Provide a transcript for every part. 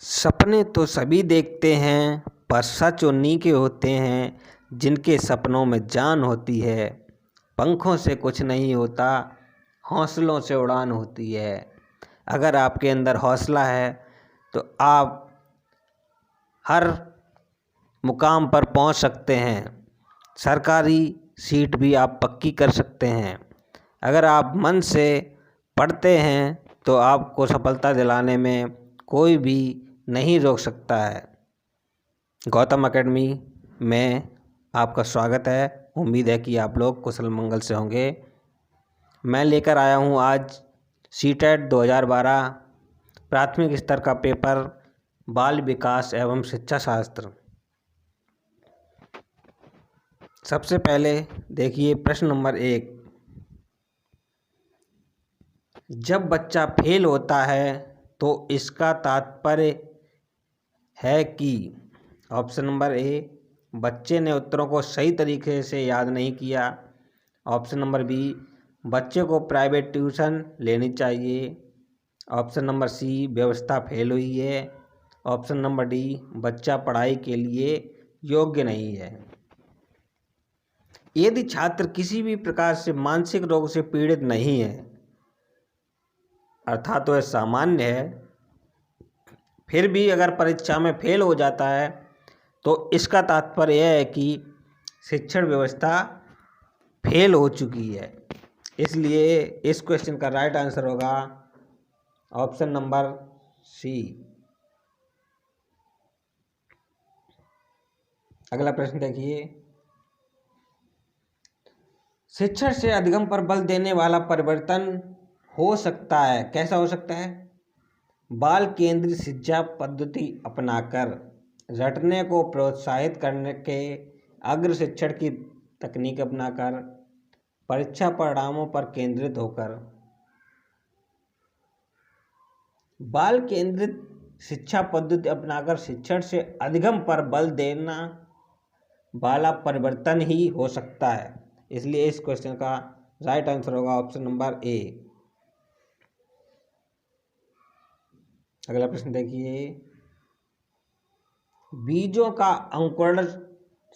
सपने तो सभी देखते हैं, पर सच उन्हीं के होते हैं जिनके सपनों में जान होती है। पंखों से कुछ नहीं होता, हौसलों से उड़ान होती है। अगर आपके अंदर हौसला है तो आप हर मुकाम पर पहुंच सकते हैं। सरकारी सीट भी आप पक्की कर सकते हैं। अगर आप मन से पढ़ते हैं तो आपको सफलता दिलाने में कोई भी नहीं रोक सकता है। गौतम एकेडमी में आपका स्वागत है। उम्मीद है कि आप लोग कुशल मंगल से होंगे। मैं लेकर आया हूं आज सीटेट 2012 प्राथमिक स्तर का पेपर बाल विकास एवं शिक्षा शास्त्र। सबसे पहले देखिए प्रश्न नंबर 1। जब बच्चा फेल होता है तो इसका तात्पर्य है कि ऑप्शन नंबर ए, बच्चे ने उत्तरों को सही तरीके से याद नहीं किया। ऑप्शन नंबर बी, बच्चे को प्राइवेट ट्यूशन लेनी चाहिए। ऑप्शन नंबर सी, व्यवस्था फेल हुई है। ऑप्शन नंबर डी, बच्चा पढ़ाई के लिए योग्य नहीं है। यदि छात्र किसी भी प्रकार से मानसिक रोग से पीड़ित नहीं है, अर्थात वह सामान्य है, फिर भी अगर परीक्षा में फेल हो जाता है तो इसका तात्पर्य यह है कि शिक्षण व्यवस्था फेल हो चुकी है। इसलिए इस क्वेश्चन का राइट आंसर होगा ऑप्शन नंबर सी। अगला प्रश्न देखिए। शिक्षण से अधिगम पर बल देने वाला परिवर्तन हो सकता है। कैसा हो सकता है? बाल केंद्रित शिक्षा पद्धति अपनाकर, रटने को प्रोत्साहित करने के अग्र शिक्षण की तकनीक अपनाकर, परीक्षा परिणामों पर केंद्रित होकर। बाल केंद्रित शिक्षा पद्धति अपनाकर शिक्षण से अधिगम पर बल देना वाला परिवर्तन ही हो सकता है। इसलिए इस क्वेश्चन का राइट आंसर होगा ऑप्शन नंबर ए। अगला प्रश्न देखिए। बीजों का अंकुरण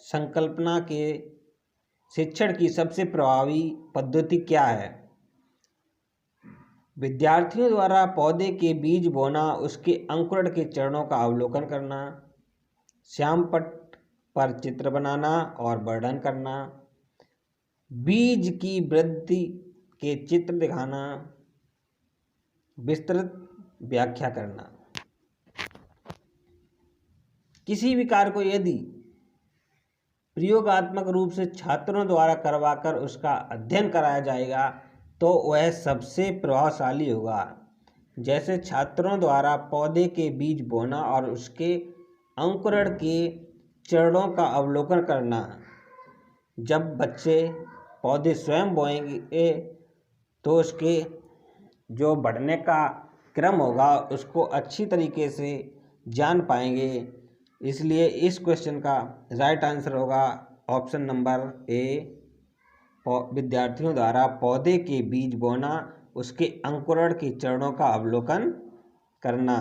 संकल्पना के शिक्षण की सबसे प्रभावी पद्धति क्या है? विद्यार्थियों द्वारा पौधे के बीज बोना, उसके अंकुरण के चरणों का अवलोकन करना, श्यामपट्ट पर चित्र बनाना और वर्णन करना, बीज की वृद्धि के चित्र दिखाना, विस्तृत व्याख्या करना। किसी भी कार्य को यदि प्रयोगात्मक रूप से छात्रों द्वारा करवाकर उसका अध्ययन कराया जाएगा तो वह सबसे प्रभावशाली होगा। जैसे छात्रों द्वारा पौधे के बीज बोना और उसके अंकुरण के चरणों का अवलोकन करना। जब बच्चे पौधे स्वयं बोएंगे तो उसके जो बढ़ने का क्रम होगा उसको अच्छी तरीके से जान पाएंगे। इसलिए इस क्वेश्चन का राइट आंसर होगा ऑप्शन नंबर ए, विद्यार्थियों द्वारा पौधे के बीज बोना, उसके अंकुरण के चरणों का अवलोकन करना।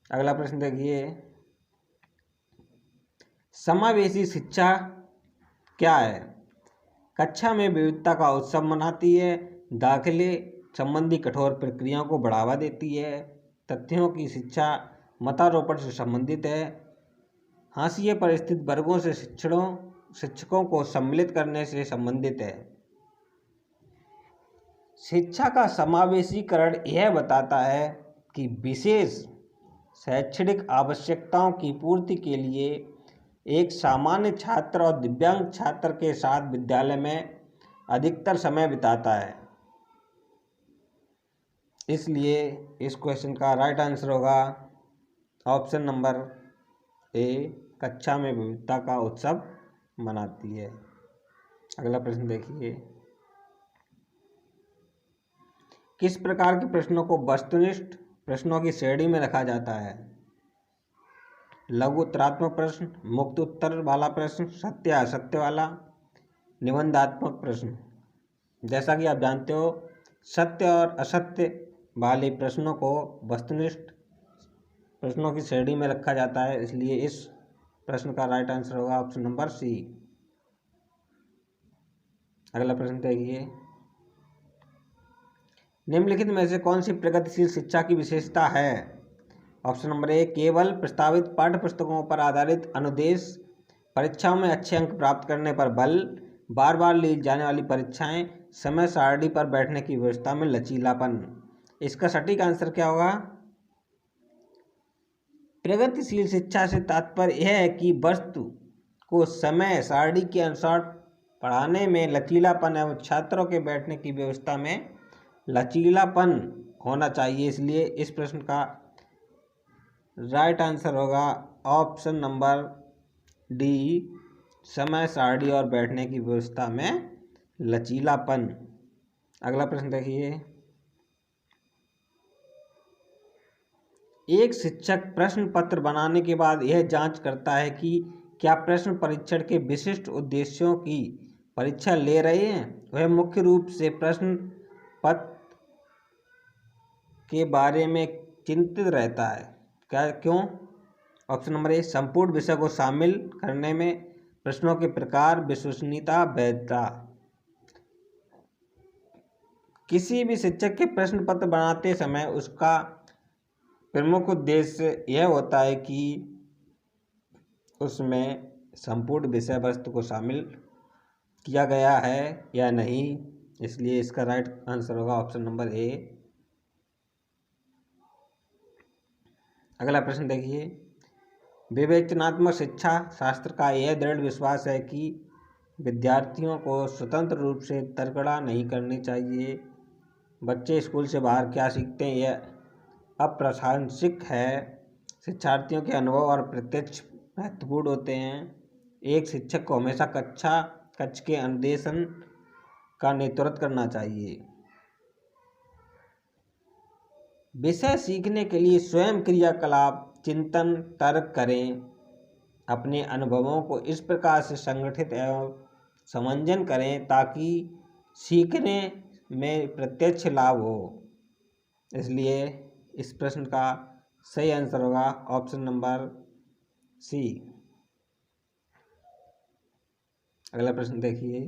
अगला प्रश्न देखिए। समावेशी शिक्षा क्या है? कक्षा में विविधता का उत्सव मनाती है, दाखिले संबंधी कठोर प्रक्रियाओं को बढ़ावा देती है, तथ्यों की शिक्षा मतारोपण से संबंधित है, हाशिए पर स्थित वर्गों से शिक्षकों को सम्मिलित करने से संबंधित है। शिक्षा का समावेशीकरण यह बताता है कि विशेष शैक्षणिक आवश्यकताओं की पूर्ति के लिए एक सामान्य छात्र और दिव्यांग छात्र के साथ विद्यालय में अधिकतर समय बिताता है। इसलिए इस क्वेश्चन का राइट आंसर होगा ऑप्शन नंबर ए, कक्षा में विविधता का उत्सव मनाती है। अगला प्रश्न देखिए। किस प्रकार के प्रश्नों को वस्तुनिष्ठ प्रश्नों की श्रेणी में रखा जाता है? लघु उत्तरात्मक प्रश्न, मुक्त उत्तर वाला प्रश्न, सत्य असत्य वाला, निबंधात्मक प्रश्न। जैसा कि आप जानते हो, सत्य और असत्य वाले प्रश्नों को वस्तुनिष्ठ प्रश्नों की श्रेणी में रखा जाता है, इसलिए इस प्रश्न का राइट आंसर होगा ऑप्शन नंबर सी। अगला प्रश्न देखिए, निम्नलिखित में से कौन सी प्रगतिशील शिक्षा की विशेषता है? ऑप्शन नंबर ए, केवल प्रस्तावित पाठ्य पुस्तकों पर आधारित अनुदेश, परीक्षाओं में अच्छे अंक प्राप्त करने पर बल, बार बार ली जाने वाली परीक्षाएं, समय सारणी पर बैठने की व्यवस्था में लचीलापन। इसका सटीक आंसर क्या होगा? प्रगतिशील शिक्षा से तात्पर्य यह है कि वस्तु को समय सारणी के अनुसार पढ़ाने में लचीलापन एवं छात्रों के बैठने की व्यवस्था में लचीलापन होना चाहिए। इसलिए इस प्रश्न का राइट आंसर होगा ऑप्शन नंबर डी, समय सारणी और बैठने की व्यवस्था में लचीलापन। अगला प्रश्न देखिए, एक शिक्षक प्रश्न पत्र बनाने के बाद यह जांच करता है कि क्या प्रश्न परीक्षण के विशिष्ट उद्देश्यों की परीक्षा ले रहे हैं। वह मुख्य रूप से प्रश्न पत्र के बारे में चिंतित रहता है। क्यों? ऑप्शन नंबर ए, संपूर्ण विषय को शामिल करने में, प्रश्नों के प्रकार, विश्वसनीयता, वैधता। किसी भी शिक्षक के प्रश्न पत्र बनाते समय उसका प्रमुख उद्देश्य यह होता है कि उसमें संपूर्ण विषय वस्तु को शामिल किया गया है या नहीं। इसलिए इसका राइट आंसर होगा ऑप्शन नंबर ए। अगला प्रश्न देखिए, विवेचनात्मक शिक्षा शास्त्र का यह दृढ़ विश्वास है कि विद्यार्थियों को स्वतंत्र रूप से तर्कड़ा नहीं करनी चाहिए। बच्चे स्कूल से बाहर क्या सीखते हैं यह अप्रासंगिक है। शिक्षार्थियों के अनुभव और प्रत्यक्ष महत्वपूर्ण होते हैं। एक शिक्षक को हमेशा कक्ष के अनुदेशन का नेतृत्व करना चाहिए। विषय सीखने के लिए स्वयं क्रियाकलाप, चिंतन, तर्क करें। अपने अनुभवों को इस प्रकार से संगठित एवं समंजन करें ताकि सीखने में प्रत्यक्ष लाभ हो। इसलिए इस प्रश्न का सही आंसर होगा ऑप्शन नंबर सी। अगला प्रश्न देखिए,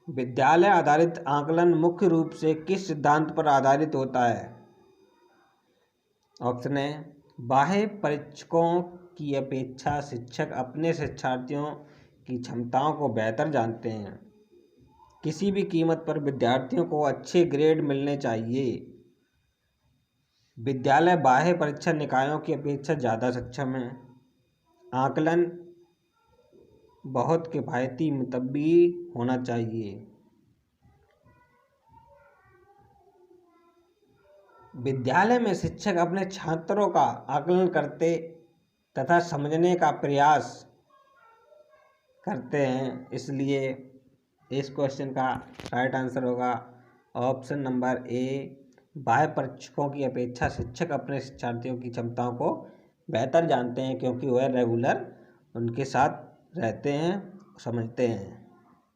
विद्यालय आधारित आकलन मुख्य रूप से किस सिद्धांत पर आधारित होता है? ऑप्शन है, बाह्य परीक्षकों की अपेक्षा शिक्षक अपने शिक्षार्थियों की क्षमताओं को बेहतर जानते हैं। किसी भी कीमत पर विद्यार्थियों को अच्छे ग्रेड मिलने चाहिए। विद्यालय बाह्य परीक्षा निकायों की अपेक्षा ज़्यादा सक्षम है। आकलन बहुत किफ़ायती मुतब्बी होना चाहिए। विद्यालय में शिक्षक अपने छात्रों का आकलन करते तथा समझने का प्रयास करते हैं। इसलिए इस क्वेश्चन का राइट आंसर होगा ऑप्शन नंबर ए, बाह्य परीक्षकों की अपेक्षा शिक्षक अपने शिक्षार्थियों की क्षमताओं को बेहतर जानते हैं क्योंकि वह रेगुलर उनके साथ रहते हैं, समझते हैं।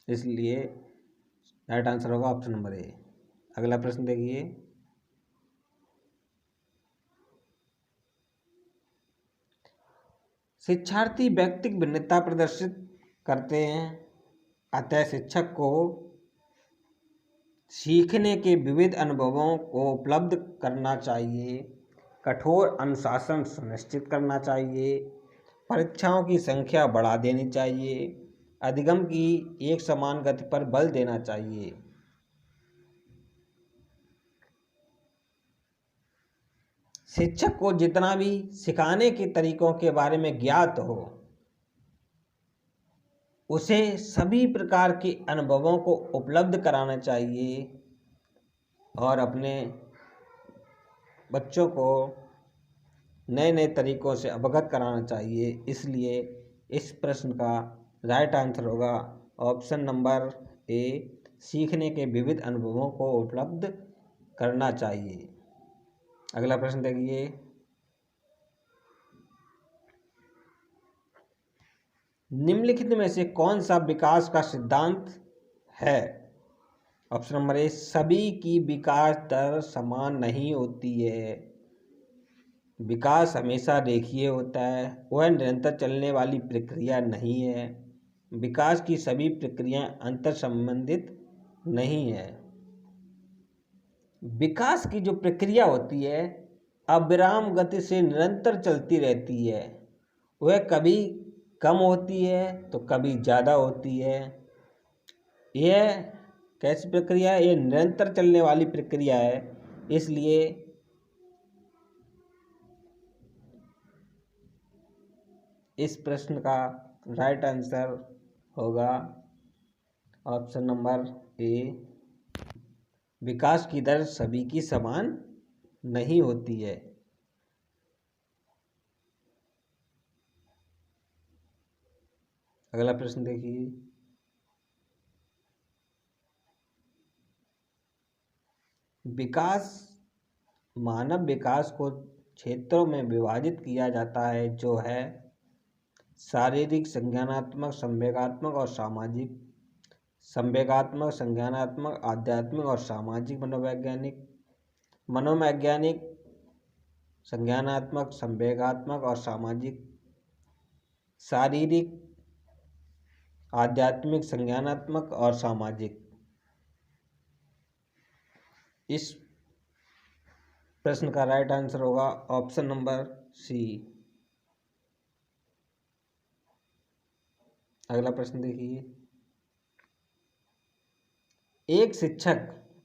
इसलिए राइट आंसर होगा ऑप्शन नंबर ए। अगला प्रश्न देखिए, शिक्षार्थी व्यक्तिगत भिन्नता प्रदर्शित करते हैं, अतः शिक्षक को सीखने के विविध अनुभवों को उपलब्ध करना चाहिए। कठोर अनुशासन सुनिश्चित करना चाहिए। परीक्षाओं की संख्या बढ़ा देनी चाहिए। अधिगम की एक समान गति पर बल देना चाहिए। शिक्षक को जितना भी सिखाने के तरीकों के बारे में ज्ञात हो, उसे सभी प्रकार के अनुभवों को उपलब्ध कराना चाहिए और अपने बच्चों को नए नए तरीकों से अवगत कराना चाहिए। इसलिए इस प्रश्न का राइट आंसर होगा ऑप्शन नंबर ए, सीखने के विविध अनुभवों को उपलब्ध करना चाहिए। अगला प्रश्न देखिए, निम्नलिखित में से कौन सा विकास का सिद्धांत है? ऑप्शन नंबर ए, सभी की विकास दर समान नहीं होती है। विकास हमेशा रेखीय होता है, वह निरंतर चलने वाली प्रक्रिया नहीं है। विकास की सभी प्रक्रियाएं अंतर संबंधित नहीं है। विकास की जो प्रक्रिया होती है अविराम गति से निरंतर चलती रहती है। वह कभी कम होती है तो कभी ज़्यादा होती है। यह कैसी प्रक्रिया है? ये निरंतर चलने वाली प्रक्रिया है। इसलिए इस प्रश्न का राइट आंसर होगा ऑप्शन नंबर ए। विकास की दर सभी की समान नहीं होती है। अगला प्रश्न देखिए, विकास मानव विकास को क्षेत्रों में विभाजित किया जाता है जो है शारीरिक, संज्ञानात्मक, संवेगात्मक और सामाजिक। संवेगात्मक, संज्ञानात्मक, आध्यात्मिक और सामाजिक। मनोवैज्ञानिक, मनोवैज्ञानिक, संज्ञानात्मक, संवेगात्मक और सामाजिक। शारीरिक, आध्यात्मिक, संज्ञानात्मक और सामाजिक। इस प्रश्न का राइट आंसर होगा ऑप्शन नंबर सी। अगला प्रश्न देखिए, एक शिक्षक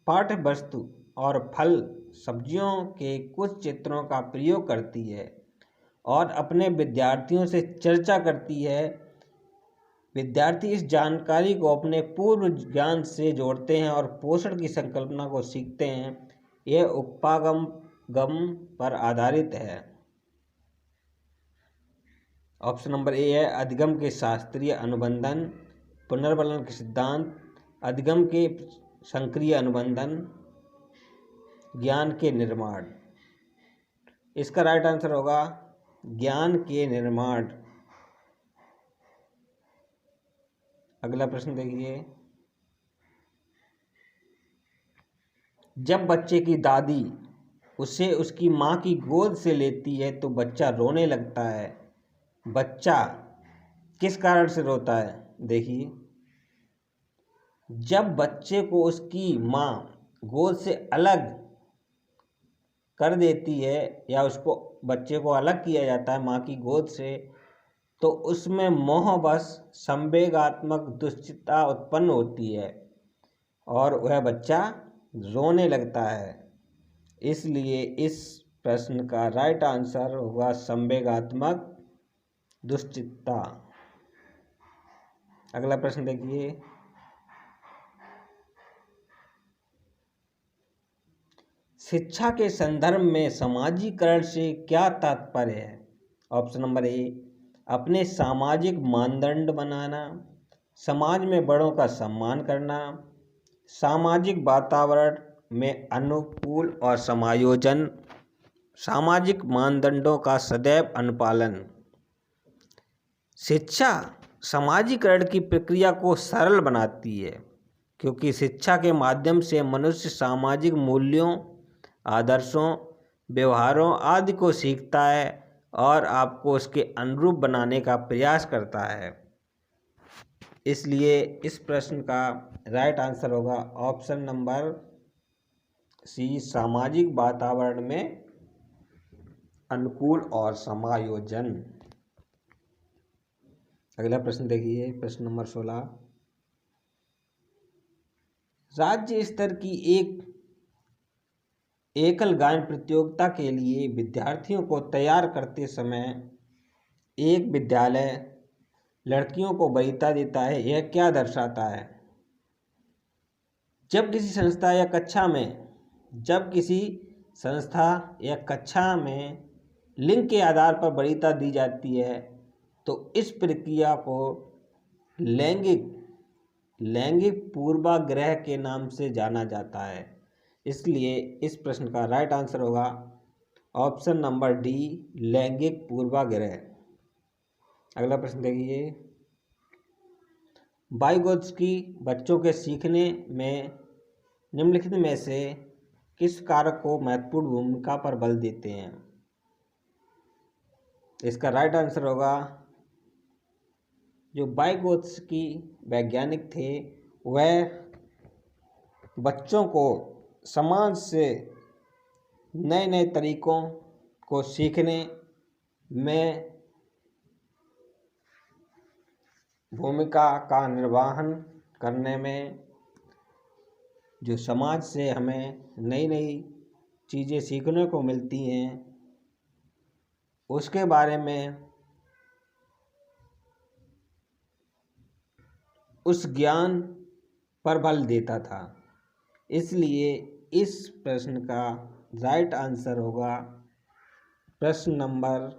पाठ्य वस्तु और फल सब्जियों के कुछ चित्रों का प्रयोग करती है और अपने विद्यार्थियों से चर्चा करती है। विद्यार्थी इस जानकारी को अपने पूर्व ज्ञान से जोड़ते हैं और पोषण की संकल्पना को सीखते हैं। यह उपागम पर आधारित है। ऑप्शन नंबर ए है अधिगम के शास्त्रीय अनुबंधन, पुनर्वलन के सिद्धांत, अधिगम के संक्रिय अनुबंधन, ज्ञान के निर्माण। इसका राइट आंसर होगा ज्ञान के निर्माण। अगला प्रश्न देखिए, जब बच्चे की दादी उसे उसकी माँ की गोद से लेती है तो बच्चा रोने लगता है। बच्चा किस कारण से रोता है? देखिए, जब बच्चे को उसकी माँ गोद से अलग कर देती है या उसको बच्चे को अलग किया जाता है माँ की गोद से, तो उसमें मोहवश संवेगात्मक दुश्चिंता उत्पन्न होती है और वह बच्चा रोने लगता है। इसलिए इस प्रश्न का राइट आंसर होगा संवेगात्मक दुश्चिंता। अगला प्रश्न देखिए, शिक्षा के संदर्भ में सामाजिकरण से क्या तात्पर्य है? ऑप्शन नंबर ए अपने सामाजिक मानदंड बनाना, समाज में बड़ों का सम्मान करना, सामाजिक वातावरण में अनुकूल और समायोजन, सामाजिक मानदंडों का सदैव अनुपालन। शिक्षा समाजीकरण की प्रक्रिया को सरल बनाती है क्योंकि शिक्षा के माध्यम से मनुष्य सामाजिक मूल्यों, आदर्शों, व्यवहारों आदि को सीखता है और आपको उसके अनुरूप बनाने का प्रयास करता है। इसलिए इस प्रश्न का राइट आंसर होगा ऑप्शन नंबर सी, सामाजिक वातावरण में अनुकूल और समायोजन। अगला प्रश्न देखिए, प्रश्न नंबर 16, राज्य स्तर की एक एकल गायन प्रतियोगिता के लिए विद्यार्थियों को तैयार करते समय एक विद्यालय लड़कियों को वरीयता देता है। यह क्या दर्शाता है? जब किसी संस्था या कक्षा में लिंग के आधार पर वरीयता दी जाती है तो इस प्रक्रिया को लैंगिक पूर्वाग्रह के नाम से जाना जाता है। इसलिए इस प्रश्न का राइट आंसर होगा ऑप्शन नंबर डी, लैंगिक पूर्वाग्रह। अगला प्रश्न देखिए, वाइगोत्स्की बच्चों के सीखने में निम्नलिखित में से किस कारक को महत्वपूर्ण भूमिका पर बल देते हैं? इसका राइट आंसर होगा, जो वाइगोत्स्की वैज्ञानिक थे वह बच्चों को समाज से नए नए तरीकों को सीखने में भूमिका का निर्वहन करने में, जो समाज से हमें नई नई चीज़ें सीखने को मिलती हैं उसके बारे में, उस ज्ञान पर बल देता था। इसलिए इस प्रश्न का राइट आंसर होगा प्रश्न नंबर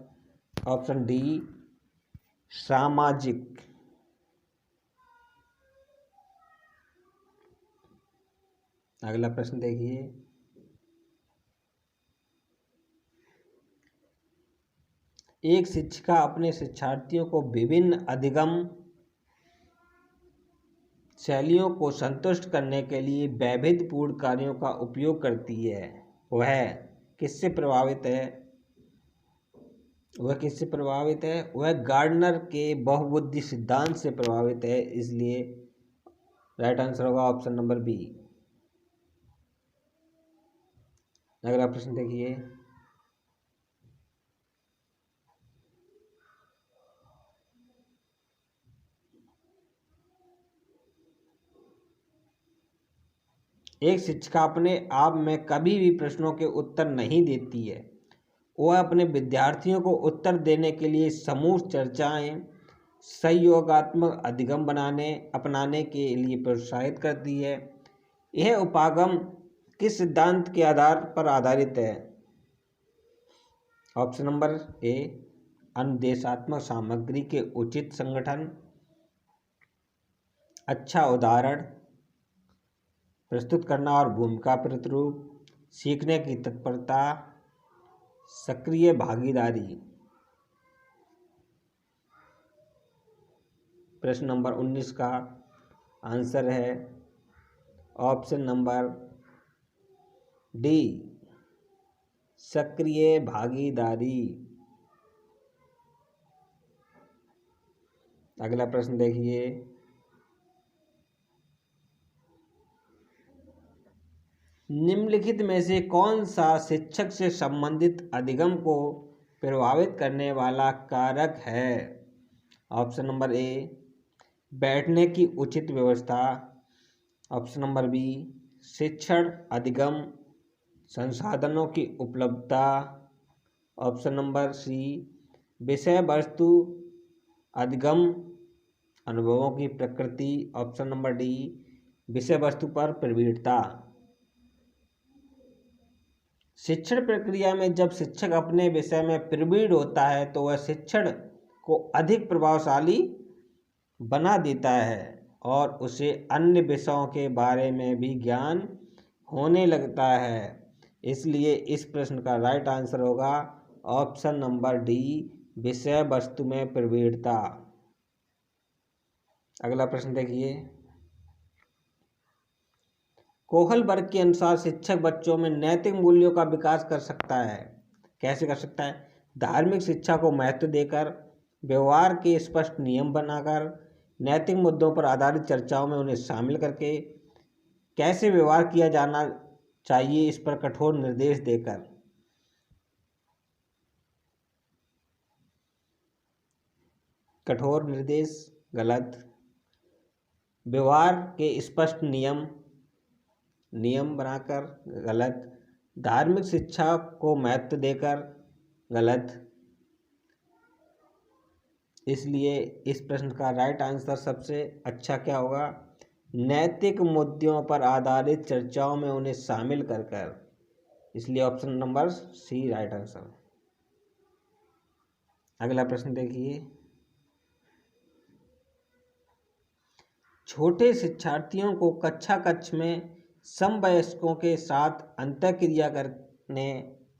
ऑप्शन डी, सामाजिक। अगला प्रश्न देखिए, एक शिक्षिका अपने शिक्षार्थियों को विभिन्न अधिगम शैलियों को संतुष्ट करने के लिए वैविध्यपूर्ण कार्यों का उपयोग करती है। वह किससे प्रभावित है? वह गार्डनर के बहुबुद्धि सिद्धांत से प्रभावित है। इसलिए राइट आंसर होगा ऑप्शन नंबर बी। अगला प्रश्न देखिए, एक शिक्षिका अपने आप में कभी भी प्रश्नों के उत्तर नहीं देती है। वह अपने विद्यार्थियों को उत्तर देने के लिए समूह चर्चाएं, सहयोगात्मक अधिगम अपनाने के लिए प्रोत्साहित करती है। यह उपागम किस सिद्धांत के आधार पर आधारित है? ऑप्शन नंबर ए, अनुदेशात्मक सामग्री के उचित संगठन, अच्छा उदाहरण प्रस्तुत करना और भूमिका प्रतिरूप, सीखने की तत्परता, सक्रिय भागीदारी। प्रश्न नंबर 19 का आंसर है ऑप्शन नंबर डी, सक्रिय भागीदारी। अगला प्रश्न देखिए, निम्नलिखित में से कौन सा शिक्षक से संबंधित अधिगम को प्रभावित करने वाला कारक है? ऑप्शन नंबर ए, बैठने की उचित व्यवस्था, ऑप्शन नंबर बी, शिक्षण अधिगम संसाधनों की उपलब्धता, ऑप्शन नंबर सी, विषय वस्तु अधिगम अनुभवों की प्रकृति, ऑप्शन नंबर डी, विषय वस्तु पर प्रवीणता। शिक्षण प्रक्रिया में जब शिक्षक अपने विषय में प्रवीण होता है तो वह शिक्षण को अधिक प्रभावशाली बना देता है और उसे अन्य विषयों के बारे में भी ज्ञान होने लगता है। इसलिए इस प्रश्न का राइट आंसर होगा ऑप्शन नंबर डी, विषय वस्तु में प्रवीणता। अगला प्रश्न देखिए, कोहल वर्ग के अनुसार शिक्षक बच्चों में नैतिक मूल्यों का विकास कर सकता है। कैसे कर सकता है? धार्मिक शिक्षा को महत्व देकर, व्यवहार के स्पष्ट नियम बनाकर, नैतिक मुद्दों पर आधारित चर्चाओं में उन्हें शामिल करके, कैसे व्यवहार किया जाना चाहिए इस पर कठोर निर्देश देकर। कठोर निर्देश गलत, व्यवहार के स्पष्ट नियम बनाकर गलत, धार्मिक शिक्षा को महत्व देकर गलत। इसलिए इस प्रश्न का राइट आंसर सबसे अच्छा क्या होगा? नैतिक मुद्दों पर आधारित चर्चाओं में उन्हें शामिल कर। इसलिए option number C right answer. अगला प्रश्न देखिए, छोटे शिक्षार्थियों को कक्ष में समवयस्कों के साथ अंतःक्रिया करने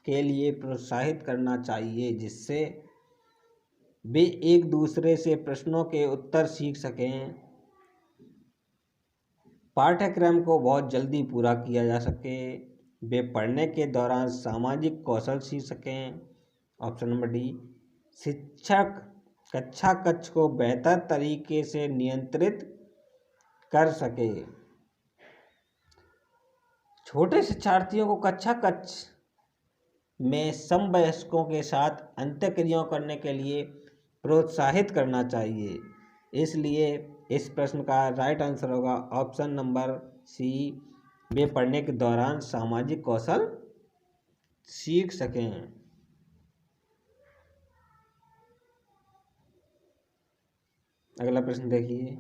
के लिए प्रोत्साहित करना चाहिए, जिससे वे एक दूसरे से प्रश्नों के उत्तर सीख सकें, पाठ्यक्रम को बहुत जल्दी पूरा किया जा सके, वे पढ़ने के दौरान सामाजिक कौशल सीख सकें, ऑप्शन नंबर डी, शिक्षक कक्षा कक्ष को बेहतर तरीके से नियंत्रित कर सके। छोटे शिक्षार्थियों को कक्षा कक्ष में समवयस्कों के साथ अंत्यक्रियाएं करने के लिए प्रोत्साहित करना चाहिए। इसलिए इस प्रश्न का राइट आंसर होगा ऑप्शन नंबर सी, वे पढ़ने के दौरान सामाजिक कौशल सीख सकें। अगला प्रश्न देखिए,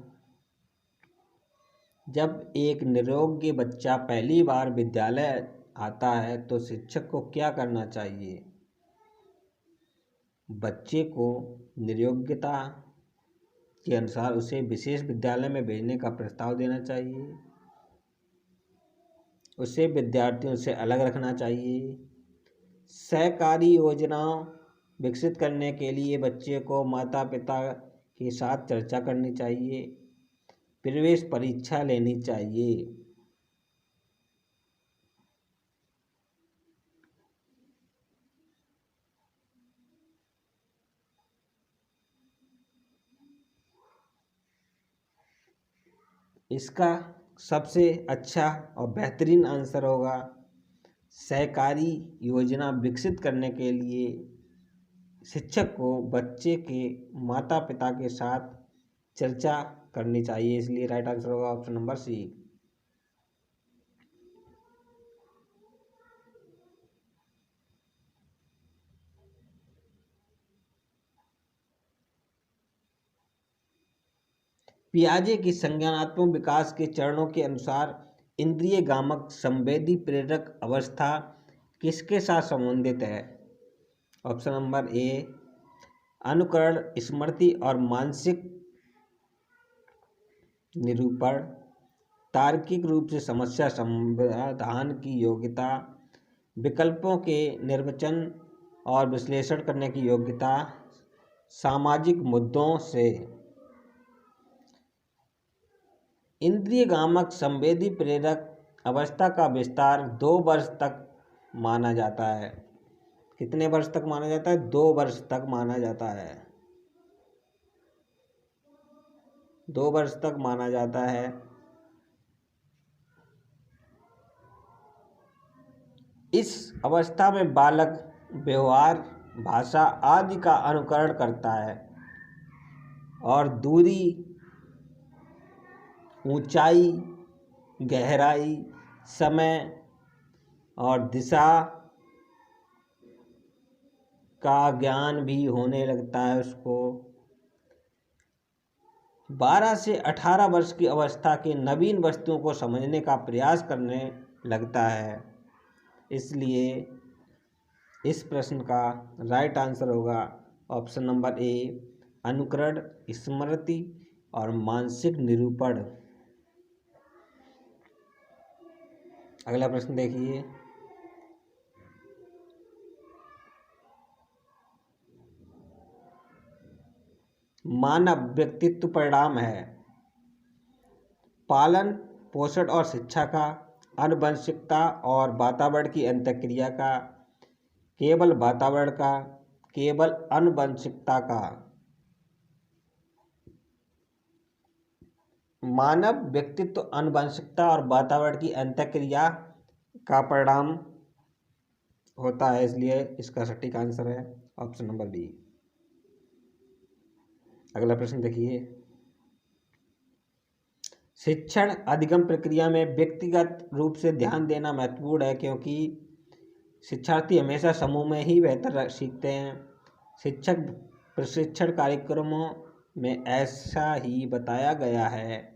जब एक निरोगी बच्चा पहली बार विद्यालय आता है तो शिक्षक को क्या करना चाहिए? बच्चे को निरोगता के अनुसार उसे विशेष विद्यालय में भेजने का प्रस्ताव देना चाहिए, उसे विद्यार्थियों से अलग रखना चाहिए, सहकारी योजनाओं विकसित करने के लिए बच्चे को माता पिता के साथ चर्चा करनी चाहिए, प्रवेश परीक्षा लेनी चाहिए। इसका सबसे अच्छा और बेहतरीन आंसर होगा सहकारी योजना विकसित करने के लिए शिक्षक को बच्चे के माता पिता के साथ चर्चा करनी चाहिए। इसलिए राइट आंसर होगा ऑप्शन नंबर सी। पियाजे की संज्ञानात्मक विकास के चरणों के अनुसार इंद्रिय गामक संवेदी प्रेरक अवस्था किसके साथ संबंधित है? ऑप्शन नंबर ए अनुकरण, स्मृति और मानसिक निरूपण, तार्किक रूप से समस्या समाधान की योग्यता, विकल्पों के निर्वचन और विश्लेषण करने की योग्यता, सामाजिक मुद्दों से। इंद्रिय गामक संवेदी प्रेरक अवस्था का विस्तार 2 वर्ष तक माना जाता है। कितने वर्ष तक माना जाता है? 2 वर्ष तक माना जाता है। 2 वर्ष तक माना जाता है। इस अवस्था में बालक व्यवहार, भाषा आदि का अनुकरण करता है और दूरी, ऊंचाई, गहराई, समय और दिशा का ज्ञान भी होने लगता है उसको। 12 से 18 वर्ष की अवस्था के नवीन वस्तुओं को समझने का प्रयास करने लगता है। इसलिए इस प्रश्न का राइट आंसर होगा ऑप्शन नंबर ए अनुकरण, स्मृति और मानसिक निरूपण। अगला प्रश्न देखिए, मानव व्यक्तित्व परिणाम है पालन, पोषण और शिक्षा का, आनुवंशिकता और वातावरण की अंतःक्रिया का, केवल वातावरण का, केवल आनुवंशिकता का। मानव व्यक्तित्व आनुवंशिकता और वातावरण की अंतःक्रिया का परिणाम होता है, इसलिए इसका सटीक आंसर है ऑप्शन नंबर बी। अगला प्रश्न देखिए, शिक्षण अधिगम प्रक्रिया में व्यक्तिगत रूप से ध्यान देना महत्वपूर्ण है क्योंकि शिक्षार्थी हमेशा समूह में ही बेहतर सीखते हैं। शिक्षक प्रशिक्षण कार्यक्रमों में ऐसा ही बताया गया है।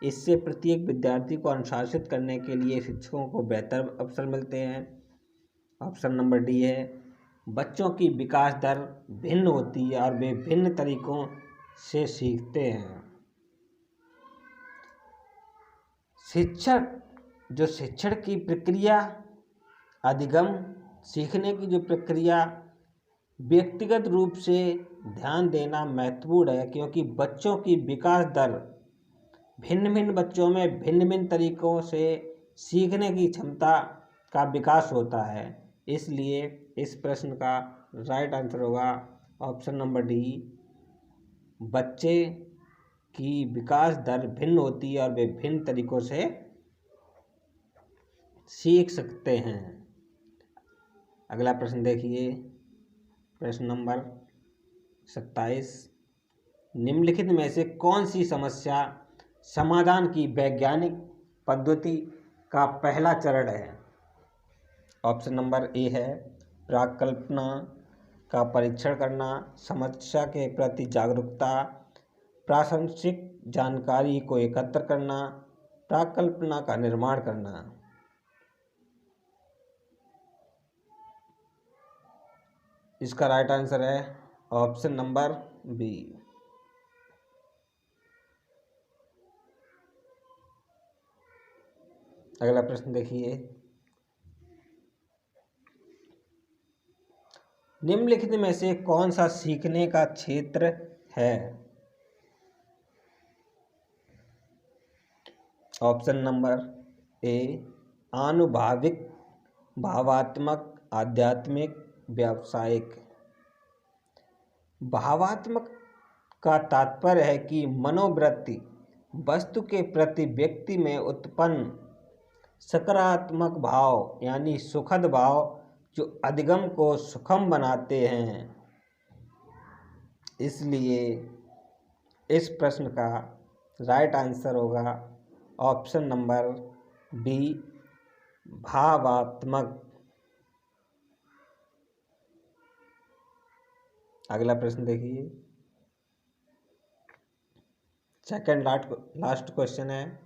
इससे प्रत्येक विद्यार्थी को अनुशासित करने के लिए शिक्षकों को बेहतर अवसर मिलते हैं। ऑप्शन नंबर डी है, बच्चों की विकास दर भिन्न होती है और वे भिन्न तरीकों से सीखते हैं। शिक्षण की प्रक्रिया, अधिगम सीखने की जो प्रक्रिया, व्यक्तिगत रूप से ध्यान देना महत्वपूर्ण है क्योंकि बच्चों की विकास दर भिन्न भिन्न बच्चों में भिन्न भिन्न तरीकों से सीखने की क्षमता का विकास होता है। इसलिए इस प्रश्न का राइट आंसर होगा ऑप्शन नंबर डी, बच्चे की विकास दर भिन्न होती है और वे भिन्न तरीकों से सीख सकते हैं। अगला प्रश्न देखिए, प्रश्न नंबर 27, निम्नलिखित में से कौन सी समस्या समाधान की वैज्ञानिक पद्धति का पहला चरण है? ऑप्शन नंबर ए है प्राकल्पना का परीक्षण करना, समस्या के प्रति जागरूकता, प्रासंगिक जानकारी को एकत्र करना, प्राकल्पना का निर्माण करना। इसका राइट आंसर है ऑप्शन नंबर बी। अगला प्रश्न देखिए, निम्नलिखित में से कौन सा सीखने का क्षेत्र है? ऑप्शन नंबर ए आनुभाविक, भावात्मक, आध्यात्मिक, व्यावसायिक। भावात्मक का तात्पर्य है कि मनोवृत्ति वस्तु के प्रति व्यक्ति में उत्पन्न सकारात्मक भाव यानी सुखद भाव जो अधिगम को सुखम बनाते हैं। इसलिए इस प्रश्न का राइट आंसर होगा ऑप्शन नंबर बी, भावात्मक। अगला प्रश्न देखिए, सेकंड लास्ट क्वेश्चन है,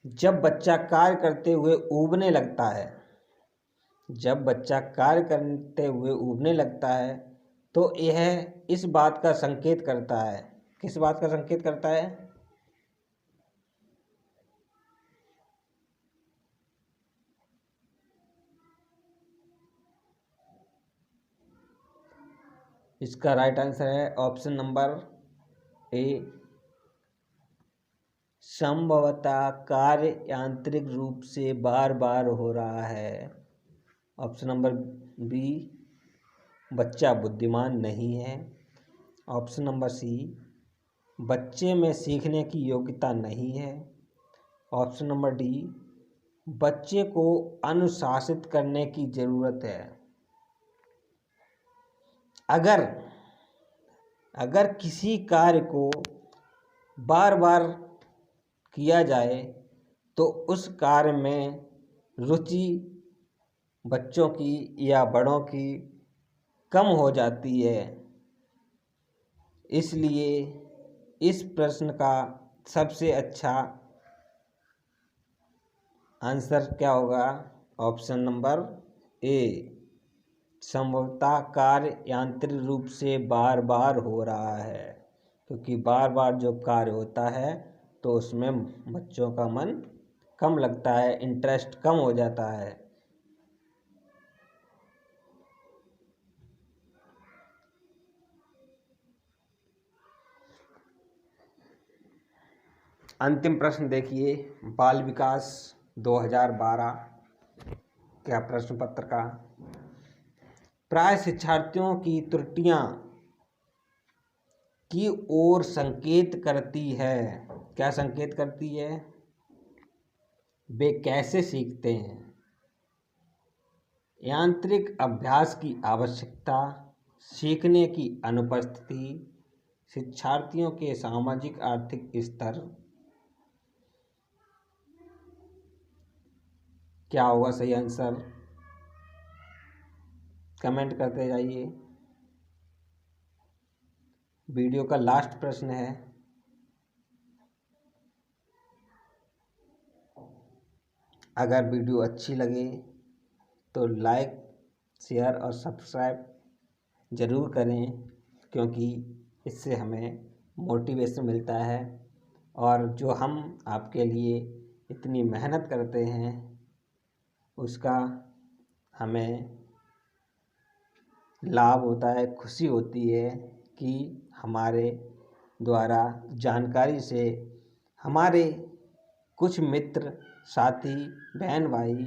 जब बच्चा कार्य करते हुए ऊबने लगता है, जब बच्चा कार्य करते हुए ऊबने लगता है तो यह इस बात का संकेत करता है, किस बात का संकेत करता है? इसका राइट आंसर है ऑप्शन नंबर ए, संभवतः कार्य यांत्रिक रूप से बार बार हो रहा है। ऑप्शन नंबर बी, बच्चा बुद्धिमान नहीं है। ऑप्शन नंबर सी, बच्चे में सीखने की योग्यता नहीं है। ऑप्शन नंबर डी, बच्चे को अनुशासित करने की ज़रूरत है। अगर किसी कार्य को बार बार किया जाए तो उस कार्य में रुचि बच्चों की या बड़ों की कम हो जाती है। इसलिए इस प्रश्न का सबसे अच्छा आंसर क्या होगा? ऑप्शन नंबर ए, संभवतः कार्य यांत्रिक रूप से बार बार हो रहा है, क्योंकि बार बार जो कार्य होता है तो उसमें बच्चों का मन कम लगता है, इंटरेस्ट कम हो जाता है। अंतिम प्रश्न देखिए, बाल विकास 2012 क्या प्रश्न पत्र का प्राय शिक्षार्थियों की त्रुटियां की ओर संकेत करती है। क्या संकेत करती है? वे कैसे सीखते हैं, यांत्रिक अभ्यास की आवश्यकता, सीखने की अनुपस्थिति, शिक्षार्थियों के सामाजिक आर्थिक स्तर। क्या होगा सही आंसर? कमेंट करते जाइए। वीडियो का लास्ट प्रश्न है, अगर वीडियो अच्छी लगे तो लाइक, शेयर और सब्सक्राइब ज़रूर करें, क्योंकि इससे हमें मोटिवेशन मिलता है और जो हम आपके लिए इतनी मेहनत करते हैं उसका हमें लाभ होता है, खुशी होती है कि हमारे द्वारा जानकारी से हमारे कुछ मित्र, साथी, बहन भाई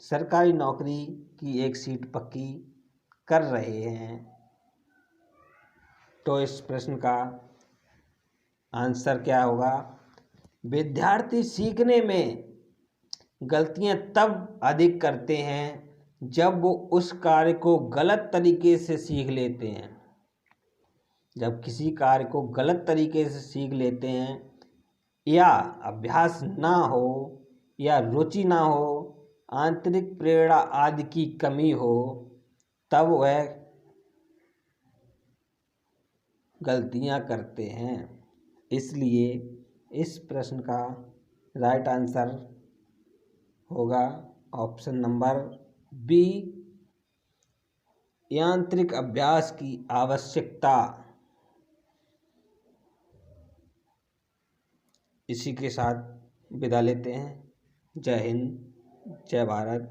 सरकारी नौकरी की एक सीट पक्की कर रहे हैं। तो इस प्रश्न का आंसर क्या होगा? विद्यार्थी सीखने में गलतियां तब अधिक करते हैं जब वो उस कार्य को गलत तरीके से सीख लेते हैं। जब किसी कार्य को गलत तरीके से सीख लेते हैं या अभ्यास ना हो या रुचि ना हो, आंतरिक प्रेरणा आदि की कमी हो, तब वह गलतियां करते हैं। इसलिए इस प्रश्न का राइट आंसर होगा ऑप्शन नंबर बी, यांत्रिक अभ्यास की आवश्यकता। इसी के साथ विदा लेते हैं। जय हिंद, जय भारत।